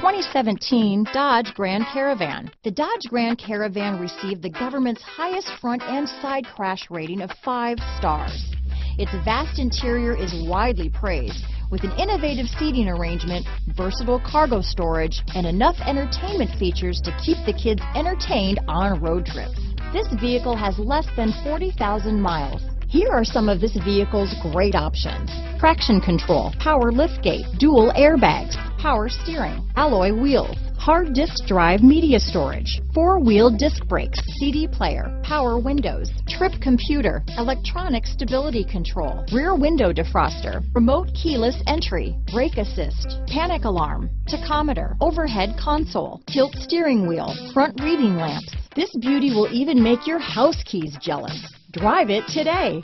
2017 Dodge Grand Caravan. The Dodge Grand Caravan received the government's highest front and side crash rating of 5 stars. Its vast interior is widely praised, with an innovative seating arrangement, versatile cargo storage, and enough entertainment features to keep the kids entertained on road trips. This vehicle has less than 40,000 miles. Here are some of this vehicle's great options: traction control, power liftgate, dual airbags, power steering, alloy wheels, hard disk drive media storage, 4-wheel disc brakes, CD player, power windows, trip computer, electronic stability control, rear window defroster, remote keyless entry, brake assist, panic alarm, tachometer, overhead console, tilt steering wheel, front reading lamps. This beauty will even make your house keys jealous. Drive it today.